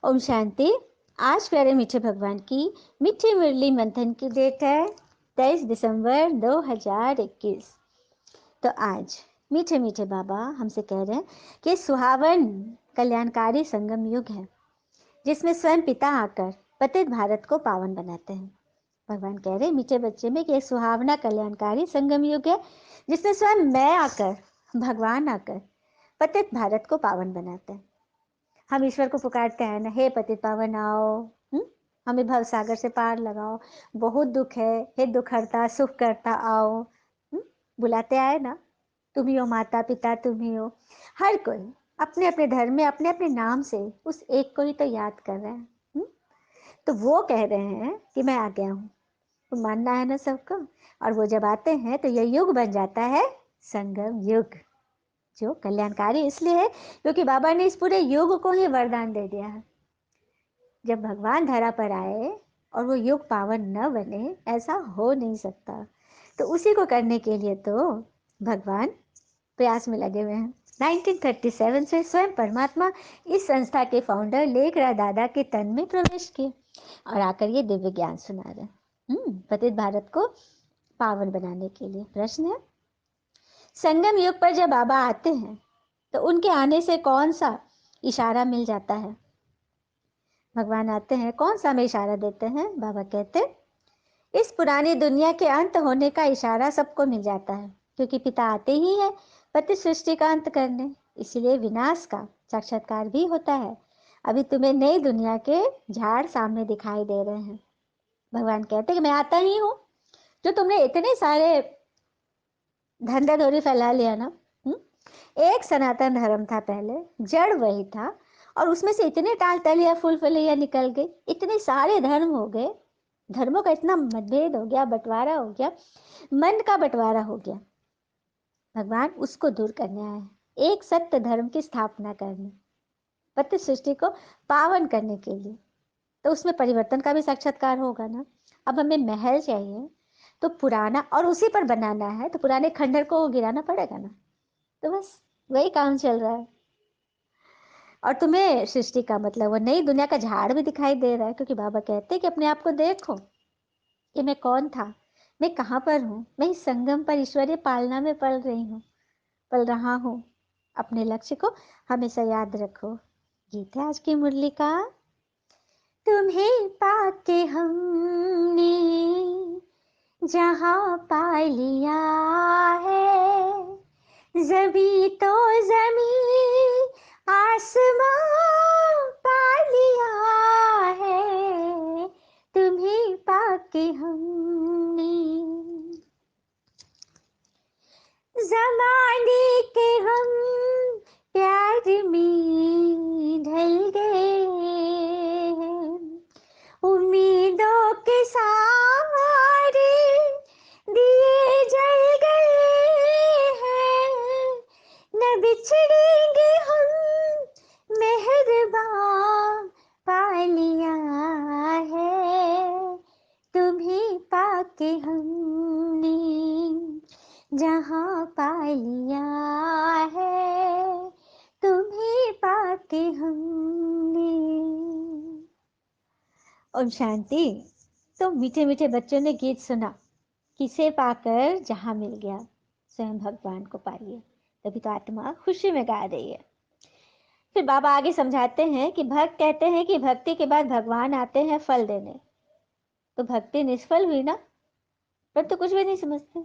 ओम शांति। आज प्यारे मीठे भगवान की मीठी मुरली मंथन की डेट है 23 दिसंबर 2021। तो आज मीठे मीठे बाबा हमसे कह रहे हैं कि सुहावन कल्याणकारी संगम युग है जिसमें स्वयं पिता आकर पतित भारत को पावन बनाते हैं। भगवान कह रहे हैं मीठे बच्चे में कि एक सुहावना कल्याणकारी संगम युग है जिसमें स्वयं मैं आकर, भगवान आकर पतित भारत को पावन बनाते हैं। हम ईश्वर को पुकारते हैं ना, हे पतित पावन आओ, हमें भव सागर से पार लगाओ, बहुत दुख है, हे दुख हरता सुख करता आओ। बुलाते आए ना, तुम ही हो माता पिता, तुम ही हो। हर कोई अपने अपने धर्म में अपने अपने नाम से उस एक को ही तो याद कर रहा है। तो वो कह रहे हैं कि मैं आ गया हूँ, तो मानना है ना सबको। और वो जब आते हैं तो यह युग बन जाता है संगम युग, जो कल्याणकारी इसलिए है क्योंकि बाबा ने इस पूरे युग को ही वरदान दे दिया है। जब भगवान धरा पर आए और वो युग पावन न बने, ऐसा हो नहीं सकता। तो उसी को करने के लिए तो भगवान प्रयास में लगे हुए हैं। 1937 से स्वयं परमात्मा इस संस्था के फाउंडर लेखराज दादा के तन में प्रवेश किए और आकर ये दिव्य ज्ञान सुना रहे पतित भारत को पावन बनाने के लिए। प्रश्न है, संगम युग पर जब बाबा आते हैं तो उनके आने से कौन सा इशारा मिल जाता है? भगवान आते हैं, कौन सा हमें इशारा देते हैं? बाबा कहते हैं, इस पुरानी दुनिया के अंत होने का इशारा सबको मिल जाता है क्योंकि पिता आते ही है पति सृष्टि का अंत करने, इसलिए विनाश का साक्षात्कार भी होता है। अभी तुम्हें नई दुनिया के झाड़ सामने दिखाई दे रहे हैं। भगवान कहते हैं कि मैं आता ही हूँ। जो तुमने इतने सारे धंधा फैला लिया ना, एक सनातन धर्म था पहले, जड़ वही था, और उसमें से इतने टाल तलिया फूल फलिया निकल गए, इतने सारे धर्म हो गए, धर्मों का इतना मतभेद हो गया, बंटवारा हो गया, मन का बंटवारा हो गया। भगवान उसको दूर करने आए हैं, एक सत्य धर्म की स्थापना करने, पति सृष्टि को पावन करने के लिए। तो उसमें परिवर्तन का भी साक्षात्कार होगा ना। अब हमें महल चाहिए तो पुराना, और उसी पर बनाना है तो पुराने खंडर को गिराना पड़ेगा ना। तो बस वही काम चल रहा है। और तुम्हें सृष्टि का मतलब वो नई दुनिया का झाड़ भी दिखाई दे रहा है क्योंकि बाबा कहते हैं कि अपने आप को देखो कि मैं कौन था, मैं कहाँ पर हूँ। मैं इस संगम पर ईश्वरीय पालना में पल रहा हूँ। अपने लक्ष्य को हमेशा याद रखो। गीत है आज की मुरली का, तुम्हें पाके हमने जहाँ पा लिया है, जभी तो जमीन आसमां पा लिया है, तुम्हें पाके हमने। ज़माने के हम प्यार में ढल गए हैं, उम्मीदों के सहारे दिए जल गए हैं, न बिछड़ेंगे हम मेहरबान पा लिया है, तुम्हें पाके हमने जहाँ पा लिया है, तुम्हें पाके हमने। ओम शांति। तो मीठे मीठे बच्चों ने गीत सुना, किसे पाकर जहाँ मिल गया, स्वयं भगवान को पाइए, तभी तो आत्मा खुशी में गा रही है। फिर बाबा आगे समझाते हैं कि भक्त कहते हैं कि भक्ति के बाद भगवान आते हैं फल देने, तो भक्ति निष्फल हुई ना, पर तो कुछ भी नहीं समझते।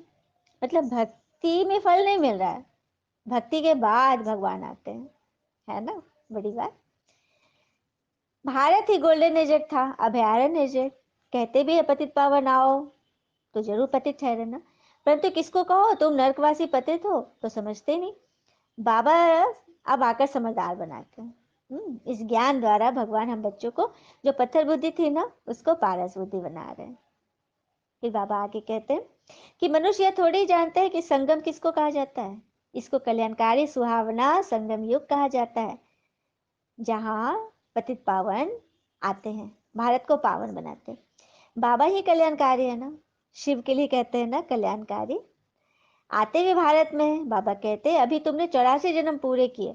मतलब भक्ति में फल नहीं मिल रहा है, भक्ति के बाद भगवान आते हैं, है ना, बड़ी बात। भारत ही गोल्डन एजेट था, अभयारण्य एजेट। कहते भी है पतित पावन आओ, तो जरूर पतित ठहरे ना, परंतु किसको कहो तुम नरकवासी पतित हो, तो समझते नहीं। बाबा अब आकर समझदार बनाते हैं। इस ज्ञान द्वारा भगवान हम बच्चों को, जो पत्थर बुद्धि थी ना, उसको पारस बुद्धि बना रहे हैं। फिर बाबा आगे कहते हैं कि मनुष्य यह थोड़ी जानते हैं कि संगम किसको कहा जाता है। इसको कल्याणकारी सुहावना संगम युग कहा जाता है, जहाँ पतित पावन आते हैं, भारत को पावन बनाते हैं। बाबा ही कल्याणकारी है ना, शिव के लिए कहते हैं ना कल्याणकारी। आते हुए भारत में बाबा कहते हैं अभी तुमने 84 जन्म पूरे किए,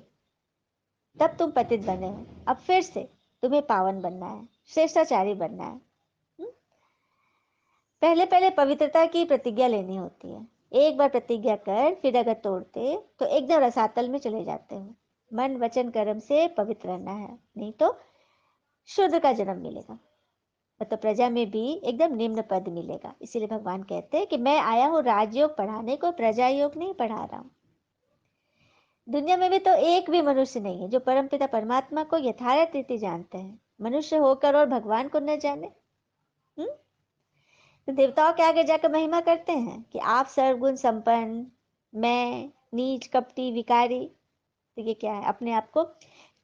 तब तुम पतित बने हो, अब फिर से तुम्हें पावन बनना है, श्रेष्ठाचारी बनना है। पहले पहले पवित्रता की प्रतिज्ञा लेनी होती है। एक बार प्रतिज्ञा कर फिर अगर तोड़ते तो एकदम रसातल में चले जाते हो। मन वचन कर्म से पवित्र रहना है, नहीं तो शूद्र का जन्म मिलेगा, मतलब प्रजा में भी एकदम निम्न पद मिलेगा। इसीलिए भगवान कहते हैं कि मैं आया हूँ राजयोग पढ़ाने को, प्रजा योग नहीं पढ़ा रहा हूँ। दुनिया में भी तो एक भी मनुष्य नहीं है जो परमपिता परमात्मा को यथार्थ रीति जानते हैं। मनुष्य होकर और भगवान को न जाने। तो देवताओं के आगे जाकर महिमा करते हैं कि आप सर्वगुण संपन्न, मैं नीच कपटी विकारी। तो ये क्या है, अपने आप को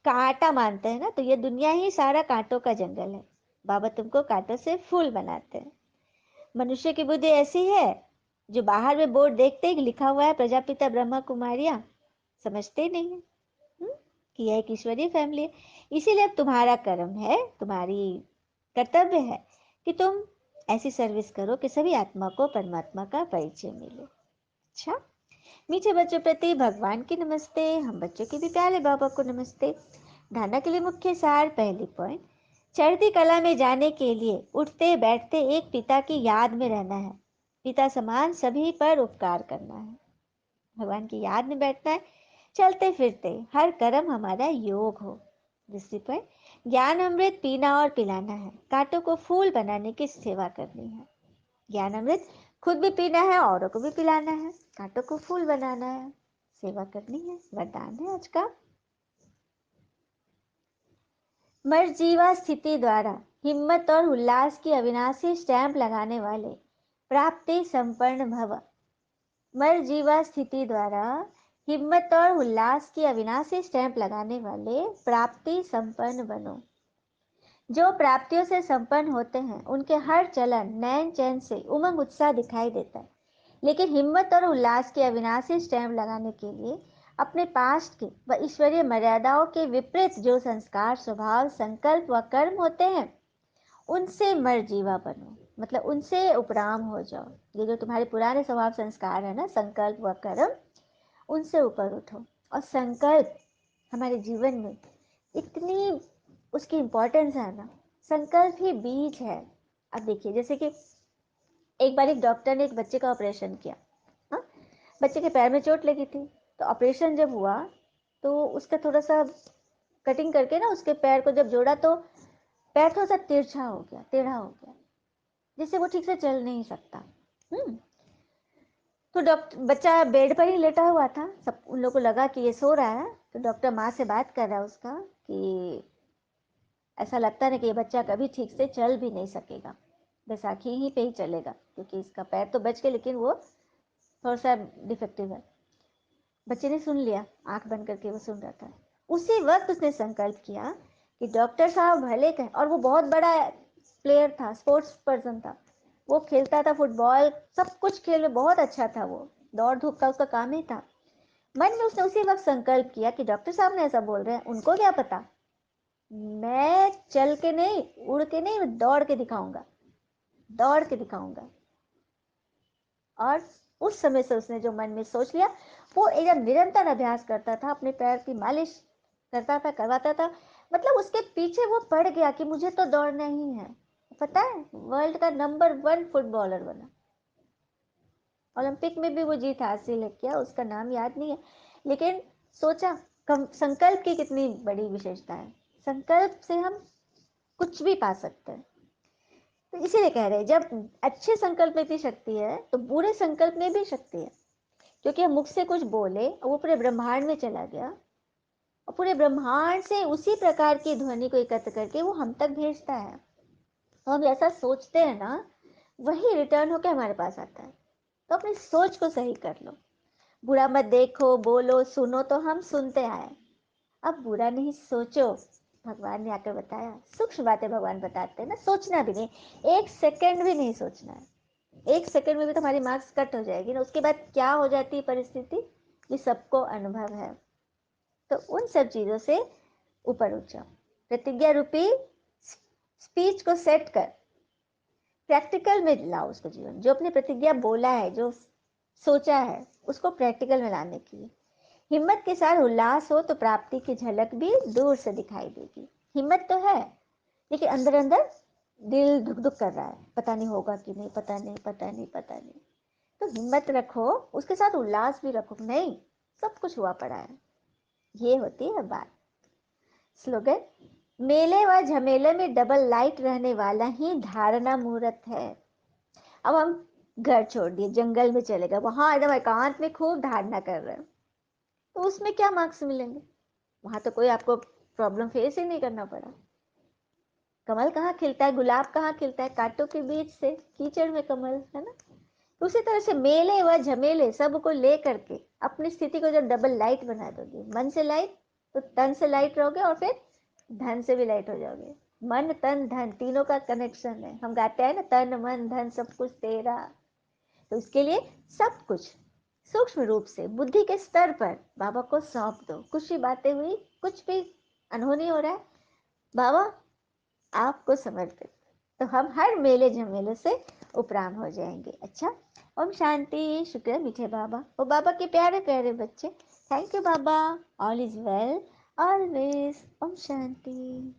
कांटा मानते हैं ना, तो ये दुनिया ही सारा कांटों का जंगल है। बाबा तुमको कांटों से फूल बनाते हैं। मनुष्य की बुद्धि ऐसी है जो बाहर में बोर्ड देखते ही लिखा हुआ है प्रजापिता ब्रह्मा कुमारियां, समझते ही नहीं है कि यह एक ईश्वरीय फैमिली है। इसीलिए अब तुम्हारा कर्म है, तुम्हारी कर्तव्य है कि तुम ऐसी सर्विस करो कि सभी आत्मा को परमात्मा का परिचय मिले। अच्छा, मीठे बच्चों प्रति भगवान की नमस्ते। हम बच्चों के भी प्यारे बाबा को नमस्ते। धारणा के लिए मुख्य सार, पहली पॉइंट, चढ़ती कला में जाने के लिए उठते बैठते एक पिता की याद में रहना है। पिता समान सभी पर उपकार करना है, भगवान की याद में बैठना है। चलते फिरते हर कर्म हमारा योग हो। दूसरी पॉइंट, ज्ञान अमृत पीना और पिलाना है, कांटों को फूल बनाने की सेवा करनी है। ज्ञान अमृत खुद भी पीना है, औरों को भी पिलाना है, कांटों को फूल बनाना है, सेवा करनी है, वरदान है आज का। मर्जीवा स्थिति द्वारा हिम्मत और उल्लास की अविनाशी स्टैंप लगाने वाले प्राप्ति संपन्न भव। मर्जीवा स्थिति द्वारा हिम्मत और उल्लास की अविनाशी स्टैंप लगाने वाले प्राप्ति संपन्न बनो। जो प्राप्तियों से संपन्न होते हैं उनके हर चलन नैन चैन से उमंग उत्साह दिखाई देता है, लेकिन हिम्मत और उल्लास की अविनाशी स्टैंप लगाने के लिए अपने पास्ट के व ईश्वरीय मर्यादाओं के विपरीत जो संस्कार स्वभाव संकल्प व कर्म होते हैं उनसे मर्जीवा बनो, मतलब उनसे उपराम हो जाओ। ये जो तुम्हारे पुराने स्वभाव संस्कार है ना, संकल्प व कर्म, उनसे ऊपर उठो। और संकल्प हमारे जीवन में इतनी उसकी इंपॉर्टेंस है ना, संकल्प ही बीज है। अब देखिए, जैसे कि एक बार एक डॉक्टर ने एक बच्चे का ऑपरेशन किया। हाँ, बच्चे के पैर में चोट लगी थी, तो ऑपरेशन जब हुआ तो उसका थोड़ा सा कटिंग करके ना उसके पैर को जब जोड़ा तो पैर थोड़ा सा तिरछा हो गया, टेढ़ा हो गया, जिससे वो ठीक से चल नहीं सकता। तो डॉक्टर, बच्चा बेड पर ही लेटा हुआ था, सब उन लोगों को लगा कि ये सो रहा है, तो डॉक्टर माँ से बात कर रहा है उसका कि ऐसा लगता है कि ये बच्चा कभी ठीक से चल भी नहीं सकेगा, बैसाखी ही पे ही चलेगा, क्योंकि इसका पैर तो बच गया लेकिन वो थोड़ा सा डिफेक्टिव है। बच्चे ने सुन लिया, आंख बंद करके वो सुन रहा था। उसी वक्त उसने संकल्प किया कि डॉक्टर साहब भले कहें, और वो बहुत बड़ा प्लेयर था, स्पोर्ट्स पर्सन था, वो खेलता था फुटबॉल, सब कुछ खेल में बहुत अच्छा था, वो दौड़ धूप का उसका काम ही था। मन में उसने उसी वक्त संकल्प किया कि डॉक्टर साहब ने ऐसा बोल रहे हैं, उनको क्या पता, मैं चल के नहीं, उड़ के नहीं, दौड़ के दिखाऊंगा, दौड़ के दिखाऊंगा। और उस समय से उसने जो मन में सोच लिया, वो एकदम निरंतर अभ्यास करता था, अपने पैर की मालिश करता था, करवाता था, मतलब उसके पीछे वो पड़ गया कि मुझे तो दौड़ना ही है। पता है, वर्ल्ड का नंबर 1 फुटबॉलर बना, ओलंपिक में भी वो जीत हासिल किया, उसका नाम याद नहीं है, लेकिन सोचा संकल्प की कितनी बड़ी विशेषता है। संकल्प से हम कुछ भी पा सकते हैं। तो इसीलिए कह रहे हैं, जब अच्छे संकल्प में भी शक्ति है तो बुरे संकल्प में भी शक्ति है, क्योंकि हम मुख से कुछ बोले और वो पूरे ब्रह्मांड में चला गया, और पूरे ब्रह्मांड से उसी प्रकार की ध्वनि को एकत्र करके वो हम तक भेजता है। तो हम ऐसा सोचते हैं ना, वही रिटर्न होकर हमारे पास आता है। तो अपनी सोच को सही कर लो। बुरा मत देखो, बोलो, सुनो, तो हम सुनते आए, अब बुरा नहीं सोचो। भगवान ने आकर बताया, सूक्ष्म बातें भगवान बताते हैं ना, सोचना भी नहीं, 1 सेकंड भी नहीं सोचना है। 1 सेकंड में भी तुम्हारी मार्क्स कट हो जाएगी ना, उसके बाद क्या हो जाती है परिस्थिति, ये सबको अनुभव है। तो उन सब चीजों से ऊपर उठ जाओ। प्रतिज्ञा रूपी स्पीच को सेट कर प्रैक्टिकल में लाओ उसको जीवन। जो अपनी प्रतिज्ञा बोला है, जो सोचा है, उसको प्रैक्टिकल में लाने की हिम्मत के साथ उल्लास हो तो प्राप्ति की झलक भी दूर से दिखाई देगी। हिम्मत तो है, लेकिन अंदर अंदर दिल धुक धुक कर रहा है, पता नहीं होगा कि नहीं, पता नहीं, पता नहीं, पता नहीं। तो हिम्मत रखो, उसके साथ उल्लास भी रखो, नहीं सब कुछ हुआ पड़ा है। ये होती है बात। स्लोगन, मेले व झमेले में डबल लाइट रहने वाला ही धारणा मुहूर्त है। अब हम घर छोड़ दिए, जंगल में चले गए, वहां एकदम एकांत में खूब धारणा कर रहे हैं, तो उसमें क्या मार्क्स मिलेंगे? वहां तो कोई आपको प्रॉब्लम फेस ही नहीं करना पड़ा। कमल कहाँ खिलता है, गुलाब कहाँ खिलता है? कांटों के बीच से, कीचड़ में कमल, है ना? उसी तरह से मेले व झमेले सबको ले करके अपनी स्थिति को जब डबल लाइट बना दोगे, मन से लाइट तो तन से लाइट रहोगे, और फिर धन से भी लाइट हो जाओगे। मन तन धन तीनों का कनेक्शन है, हम गाते हैं ना, तन मन धन सब कुछ तेरा। तो इसके लिए सब कुछ सूक्ष्म रूप से बुद्धि के स्तर पर बाबा को सौंप दो। कुछ भी बातें हुई, कुछ भी अनहोनी हो रहा है, बाबा आपको समर्पित। तो हम हर मेले झमेले से उपराम हो जाएंगे। अच्छा, ओम शांति। शुक्र है मीठे बाबा और बाबा के प्यारे प्यारे बच्चे। थैंक यू बाबा। All is well always. ओम शांति।